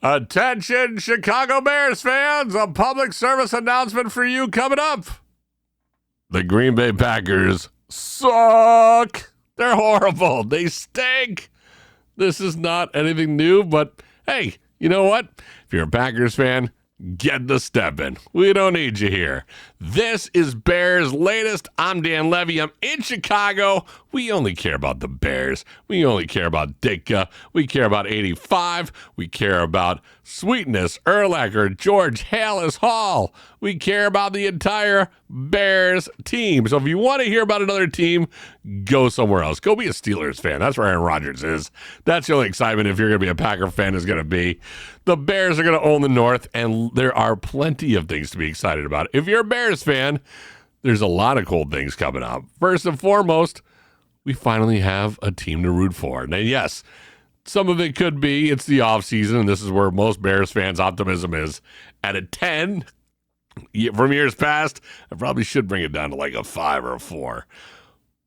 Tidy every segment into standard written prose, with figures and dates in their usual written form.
Attention, Chicago Bears fans, a public service announcement for you coming up. The Green Bay Packers suck. They're horrible. They stink. This is not anything new, but hey, you know what? If you're a Packers fan, get the step in. We don't need you here. This is Bears Latest. I'm Dan Levy. I'm in Chicago. We only care about the Bears. We only care about Ditka. We care about 85. We care about Sweetness, Urlacher, George Halas Hall. We care about the entire Bears team. So if you want to hear about another team, go somewhere else. Go be a Steelers fan. That's where Aaron Rodgers is. That's the only excitement if you're going to be a Packer fan is going to be. The Bears are going to own the North, and there are plenty of things to be excited about. If you're a Bears fan, there's a lot of cool things coming up. First and foremost, we finally have a team to root for. And yes, some of it could be it's the offseason, and this is where most Bears fans' optimism is. At a 10 from years past, I probably should bring it down to like a 5 or a 4.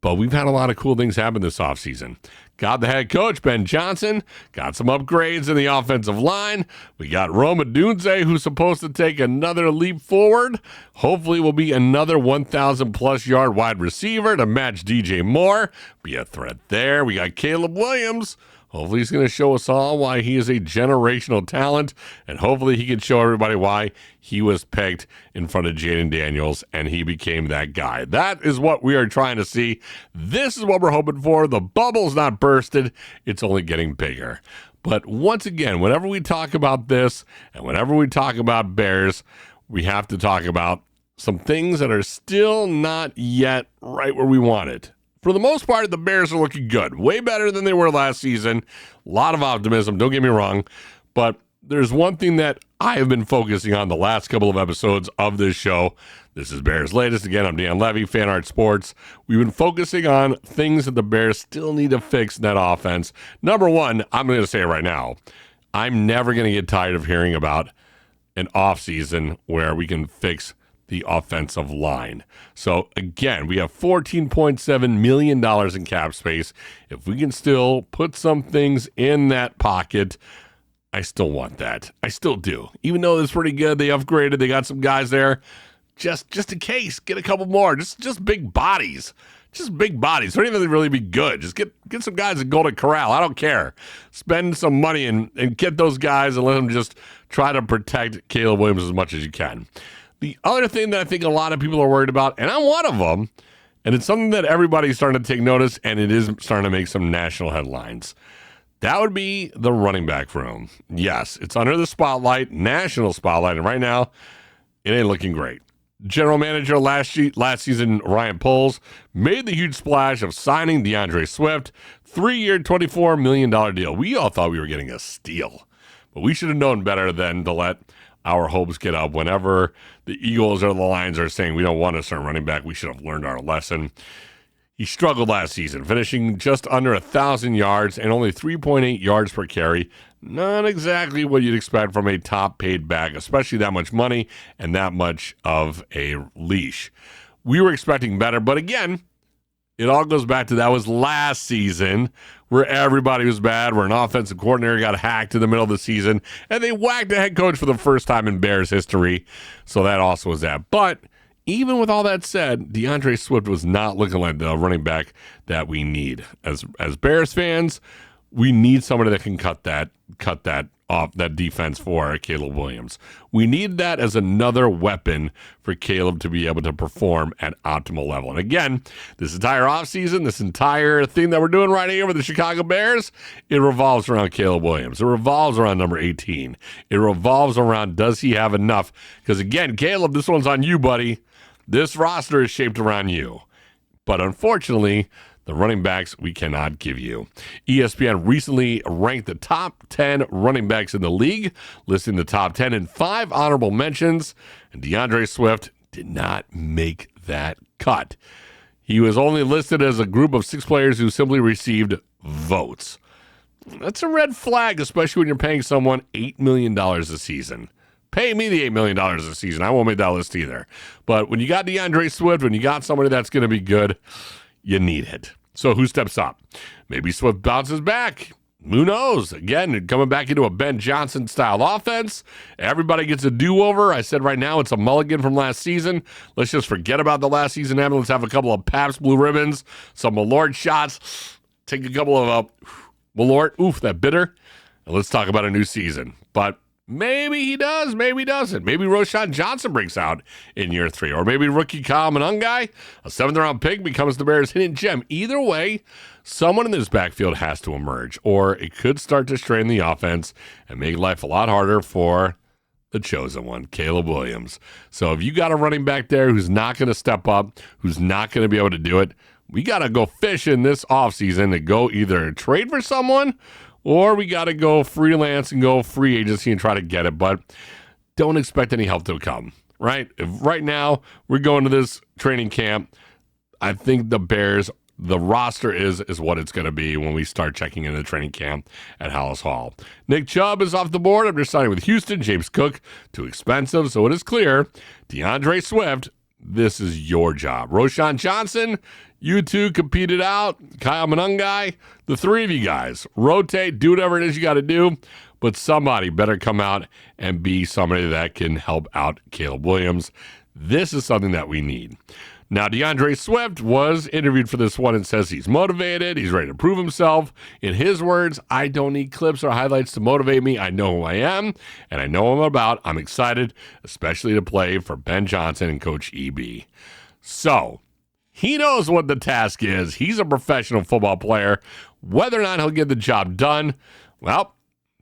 But we've had a lot of cool things happen this offseason. Got the head coach, Ben Johnson. Got some upgrades in the offensive line. We got Roma Dunze, who's supposed to take another leap forward. Hopefully will be another 1,000-plus yard wide receiver to match DJ Moore. Be a threat there. We got Caleb Williams. Hopefully he's going to show us all why he is a generational talent, and hopefully he can show everybody why he was picked in front of Jaden Daniels, and he became that guy. That is what we are trying to see. This is what we're hoping for. The bubble's not bursted. It's only getting bigger. But once again, whenever we talk about this and whenever we talk about Bears, we have to talk about some things that are still not yet right where we want it. For the most part, the Bears are looking good. Way better than they were last season. A lot of optimism, don't get me wrong. But there's one thing that I have been focusing on the last couple of episodes of this show. This is Bears Latest. Again, I'm Dan Levy, Fan Art Sports. We've been focusing on things that the Bears still need to fix in that offense. Number one, I'm going to say it right now. I'm never going to get tired of hearing about an offseason where we can fix the offensive line. So again, we have $14.7 million in cap space. If we can still put some things in that pocket, I still want that. I still do. Even though it's pretty good, they upgraded, they got some guys there. Just in case, get a couple more. Just big bodies. Just big bodies. Don't even really be good. Just get some guys at Golden Corral. I don't care. Spend some money and get those guys and let them just try to protect Caleb Williams as much as you can. The other thing that I think a lot of people are worried about, and I'm one of them, and it's something that everybody's starting to take notice, and it is starting to make some national headlines. That would be the running back room. Yes, it's under the spotlight, national spotlight, and right now, it ain't looking great. General manager last season, Ryan Poles, made the huge splash of signing DeAndre Swift, 3-year, $24 million deal. We all thought we were getting a steal, but we should have known better than to let our hopes get up whenever the Eagles or the Lions are saying we don't want a certain running back. We should have learned our lesson. He struggled last season, finishing just under 1,000 yards and only 3.8 yards per carry. Not exactly what you'd expect from a top-paid back, especially that much money and that much of a leash. We were expecting better, but again, it all goes back to that was last season where everybody was bad, where an offensive coordinator got hacked in the middle of the season, and they whacked a head coach for the first time in Bears history. So that also was that. But even with all that said, DeAndre Swift was not looking like the running back that we need. As Bears fans, we need somebody that can cut that off, that defense for Caleb Williams. We need that as another weapon for Caleb to be able to perform at optimal level. And again, this entire offseason, this entire thing that we're doing right here with the Chicago Bears, it revolves around Caleb Williams. It revolves around number 18. It revolves around, does he have enough? Because again, Caleb, this one's on you, buddy. This roster is shaped around you. But unfortunately, the running backs we cannot give you. ESPN recently ranked the top 10 running backs in the league, listing the top 10 in 5 honorable mentions, and DeAndre Swift did not make that cut. He was only listed as a group of 6 players who simply received votes. That's a red flag, especially when you're paying someone $8 million a season. Pay me the $8 million a season. I won't make that list either. But when you got DeAndre Swift, when you got somebody that's going to be good, you need it. So who steps up? Maybe Swift bounces back. who knows? Again, coming back into a Ben Johnson-style offense. Everybody gets a do-over. I said right now it's a mulligan from last season. Let's just forget about the last season. Let's have a couple of Pabst Blue Ribbons, some Malort shots, take a couple of Malort, that bitter, and let's talk about a new season. But maybe he does, maybe he doesn't. Maybe Roschon Johnson breaks out in year 3, or maybe rookie Kyle Monangai, a 7th-round pick, becomes the Bears' hidden gem. Either way, someone in this backfield has to emerge, or it could start to strain the offense and make life a lot harder for the chosen one, Caleb Williams. So if you got a running back there who's not going to step up, who's not going to be able to do it, we got to go fishing this offseason to go either trade for someone, or we got to go freelance and go free agency and try to get it. But don't expect any help to come, right? If right now we're going to this training camp, I think the Bears, the roster is what it's going to be when we start checking into the training camp at Hallis Hall. Nick Chubb is off the board after signing with Houston. James Cook, too expensive. So it is clear, DeAndre Swift, this is your job. Roschon Johnson, you two compete it out. Kyle Monangai, the 3 of you guys, rotate, do whatever it is you got to do. But somebody better come out and be somebody that can help out Caleb Williams. This is something that we need. Now, DeAndre Swift was interviewed for this one and says he's motivated. He's ready to prove himself. In his words, I don't need clips or highlights to motivate me. I know who I am, and I know what I'm about. I'm excited, especially to play for Ben Johnson and Coach EB. So, he knows what the task is. He's a professional football player. Whether or not he'll get the job done, well,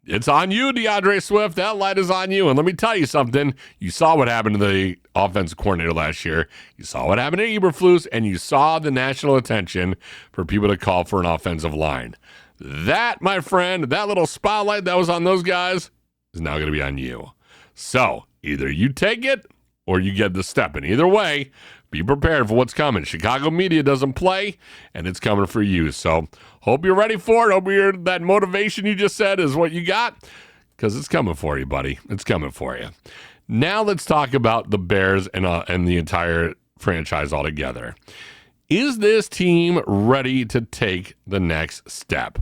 it's on you, DeAndre Swift. That light is on you. And let me tell you something. You saw what happened to the offensive coordinator last year. You saw what happened to Eberflus, and you saw the national attention for people to call for an offensive line. That, my friend, that little spotlight that was on those guys is now going to be on you. So either you take it or you get the step. And either way, be prepared for what's coming. Chicago media doesn't play, and it's coming for you. So hope you're ready for it. Hope that motivation you just said is what you got, because it's coming for you, buddy. It's coming for you. Now let's talk about the Bears and the entire franchise altogether. Is this team ready to take the next step?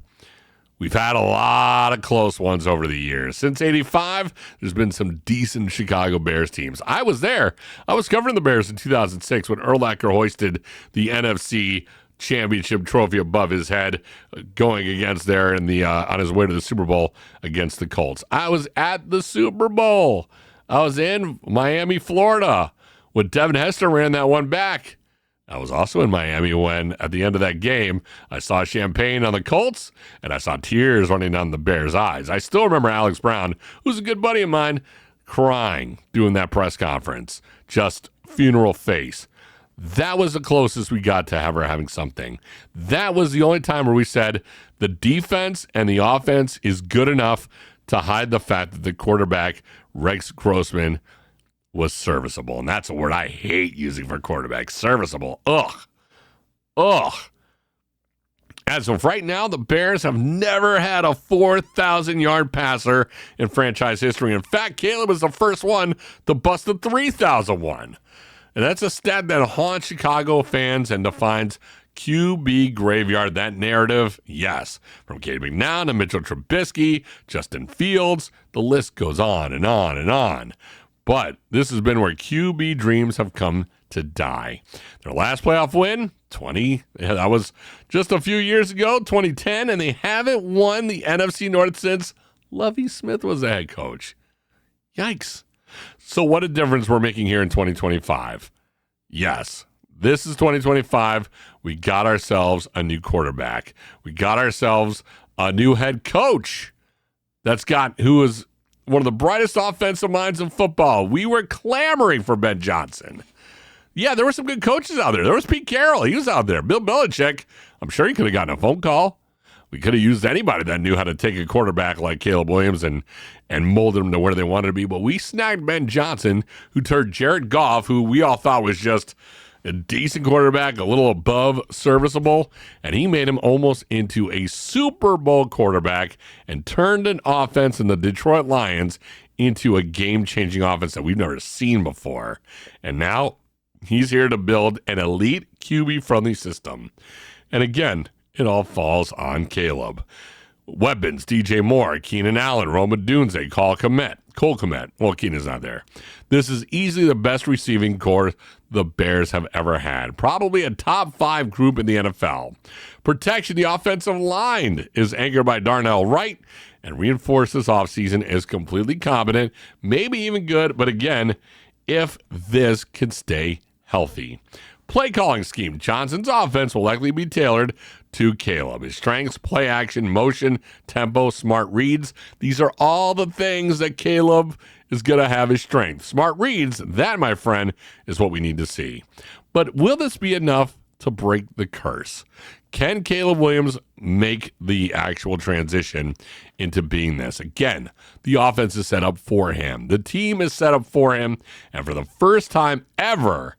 We've had a lot of close ones over the years. Since 85, there's been some decent Chicago Bears teams. I was there. I was covering the Bears in 2006 when Urlacher hoisted the NFC championship trophy above his head, going against there in the on his way to the Super Bowl against the Colts. I was at the Super Bowl. I was in Miami, Florida, when Devin Hester ran that one back. I was also in Miami when, at the end of that game, I saw champagne on the Colts, and I saw tears running down the Bears' eyes. I still remember Alex Brown, who's a good buddy of mine, crying doing that press conference. Just funeral face. That was the closest we got to ever having something. That was the only time where we said the defense and the offense is good enough to hide the fact that the quarterback, Rex Grossman, was serviceable. And that's a word I hate using for quarterback. Serviceable. Ugh. As of right now, the Bears have never had a 4,000-yard passer in franchise history. In fact, Caleb was the first one to bust the 3,001. And that's a stat that haunts Chicago fans and defines QB graveyard. That narrative, yes. From Cade McNown to Mitchell Trubisky, Justin Fields, the list goes on and on and on. But this has been where QB dreams have come to die. Their last playoff win, that was just a few years ago, 2010, and they haven't won the NFC North since Lovie Smith was the head coach. Yikes. So what a difference we're making here in 2025. Yes, this is 2025. We got ourselves a new quarterback. We got ourselves a new head coach who is one of the brightest offensive minds in football. We were clamoring for Ben Johnson. Yeah, there were some good coaches out there. There was Pete Carroll. He was out there. Bill Belichick, I'm sure he could have gotten a phone call. We could have used anybody that knew how to take a quarterback like Caleb Williams and mold him to where they wanted to be. But we snagged Ben Johnson, who turned Jared Goff, who we all thought was just a decent quarterback, a little above serviceable, and he made him almost into a Super Bowl quarterback and turned an offense in the Detroit Lions into a game-changing offense that we've never seen before. And now he's here to build an elite QB-friendly system. And again, it all falls on Caleb. Weapons, DJ Moore, Keenan Allen, Roma Dunze, Cole Kmet. Well, Keenan's not there. This is easily the best receiving core the Bears have ever had. Probably a top 5 group in the NFL. Protection, the offensive line is anchored by Darnell Wright, and reinforced this offseason is completely competent, maybe even good, but again, if this can stay healthy. Play calling scheme. Johnson's offense will likely be tailored to Caleb. His strengths, play action, motion, tempo, smart reads. These are all the things that Caleb is going to have his strength. Smart reads, that, my friend, is what we need to see. But will this be enough to break the curse? Can Caleb Williams make the actual transition into being this? Again, the offense is set up for him. The team is set up for him. And for the first time ever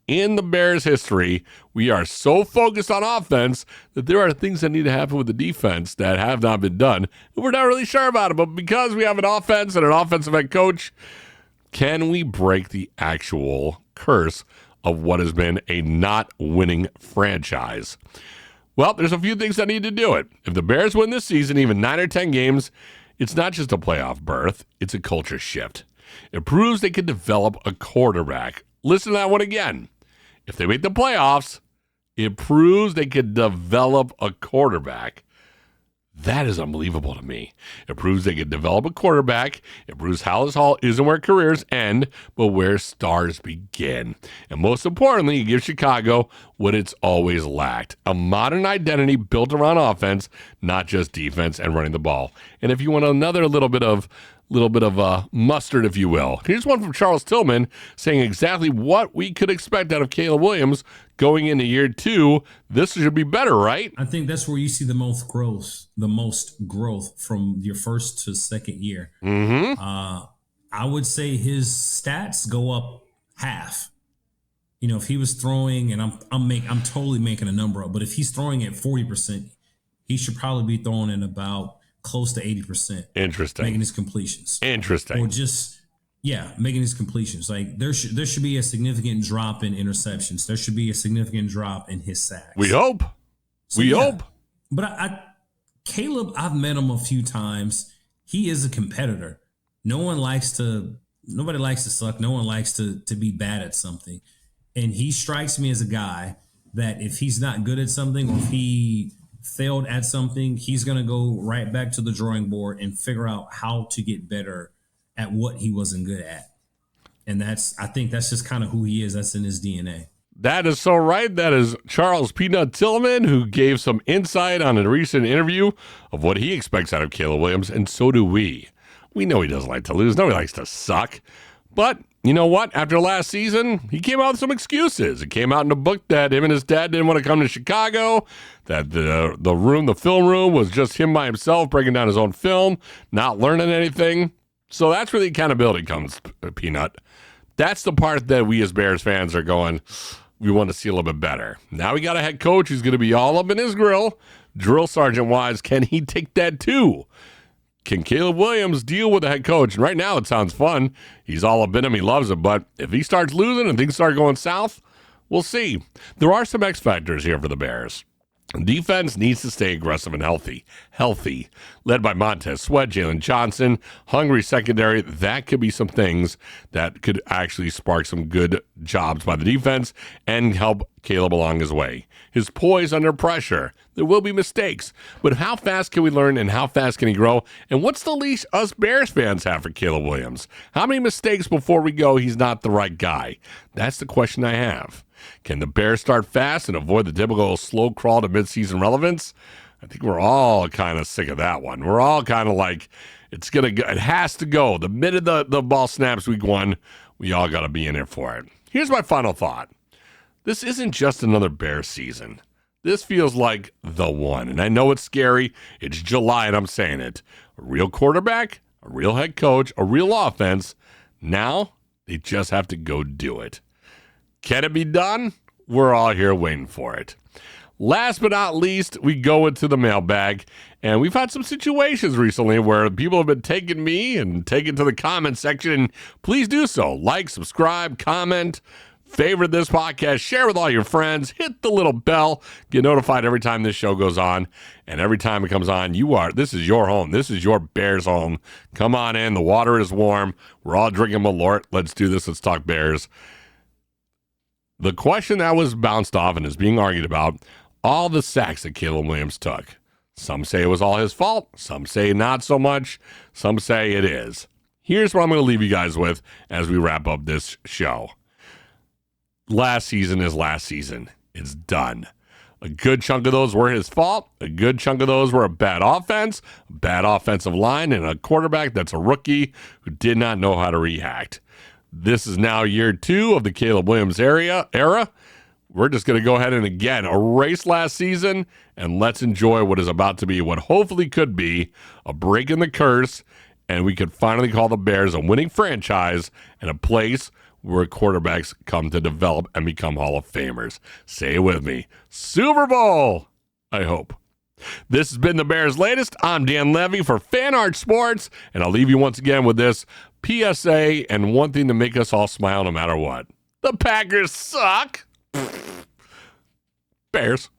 in the Bears' history, we are so focused on offense that there are things that need to happen with the defense that have not been done. And we're not really sure about it, but because we have an offense and an offensive head coach, can we break the actual curse of what has been a not winning franchise? Well, there's a few things that need to do it. If the Bears win this season, even 9 or 10 games, it's not just a playoff berth, it's a culture shift. It proves they can develop a quarterback. Listen to that one again. If they make the playoffs, it proves they could develop a quarterback. That is unbelievable to me. It proves they could develop a quarterback. It proves Hallis Hall isn't where careers end, but where stars begin. And most importantly, it gives Chicago what it's always lacked: a modern identity built around offense, not just defense and running the ball. And if you want another little bit of mustard, if you will, here's one from Charles Tillman saying exactly what we could expect out of Caleb Williams going into year 2. This should be better, right? I think that's where you see the most growth from your first to second year. Mm-hmm. I would say his stats go up half. You know, if he was throwing, and I'm totally making a number up, but if he's throwing at 40%, he should probably be throwing in about close to 80%. Interesting. Making his completions. Interesting. Or just, making his completions. Like there should be a significant drop in interceptions. There should be a significant drop in his sacks. We hope. We hope. But Caleb, I've met him a few times. He is a competitor. Nobody likes to suck. No one likes to be bad at something. And he strikes me as a guy that if he's not good at something, or if he failed at something, he's going to go right back to the drawing board and figure out how to get better at what he wasn't good at. And I think that's just kind of who he is. That's in his DNA. That is so right. That is Charles Peanut Tillman, who gave some insight on a recent interview of what he expects out of Caleb Williams, and so do we. We know he doesn't like to lose. Nobody likes to suck. But you know what? After last season, he came out with some excuses. It came out in the book that him and his dad didn't want to come to Chicago, that the film room was just him by himself breaking down his own film, not learning anything. So that's where the accountability comes, Peanut. That's the part that we as Bears fans are going, we want to see a little bit better. Now we got a head coach who's going to be all up in his grill. Drill sergeant-wise, can he take that too? Can Caleb Williams deal with the head coach? And right now it sounds fun. He's all up in him. He loves it. But if he starts losing and things start going south, we'll see. There are some X factors here for the Bears. Defense needs to stay aggressive and healthy. Led by Montez Sweat, Jalen Johnson, hungry secondary. That could be some things that could actually spark some good jobs by the defense and help Caleb along his way. His poise under pressure. There will be mistakes, but how fast can we learn and how fast can he grow? And what's the leash us Bears fans have for Caleb Williams? How many mistakes before we go he's not the right guy? That's the question I have. Can the Bears start fast and avoid the typical slow crawl to midseason relevance? I think we're all kind of sick of that one. We're all kind of like, it has to go. The minute the ball snaps week 1, we all got to be in there for it. Here's my final thought. This isn't just another Bears season. This feels like the one. And I know it's scary. It's July and I'm saying it. A real quarterback, a real head coach, a real offense. Now they just have to go do it. Can it be done? We're all here waiting for it. Last but not least, we go into the mailbag, and we've had some situations recently where people have been taking me and taking to the comment section. Please do so. Like, subscribe, comment, Favorite this podcast, share with all your friends, hit the little bell, get notified every time this show goes on. And every time it comes on, this is your home. This is your Bears home. Come on in. The water is warm. We're all drinking Malort. Let's do this. Let's talk Bears. The question that was bounced off and is being argued about, all the sacks that Caleb Williams took. Some say it was all his fault. Some say not so much. Some say it is. Here's what I'm going to leave you guys with as we wrap up this show. Last season is last season. It's done. A good chunk of those were his fault. A good chunk of those were a bad offense, a bad offensive line, and a quarterback that's a rookie who did not know how to react. This is now year 2 of the Caleb Williams era. We're just going to go ahead and again erase last season, and let's enjoy what is about to be, what hopefully could be, a break in the curse, and we could finally call the Bears a winning franchise and a place where quarterbacks come to develop and become Hall of Famers. Say it with me. Super Bowl, I hope. This has been the Bears Latest. I'm Dan Levy for Fan Art Sports, and I'll leave you once again with this PSA and one thing to make us all smile no matter what. The Packers suck. Bears.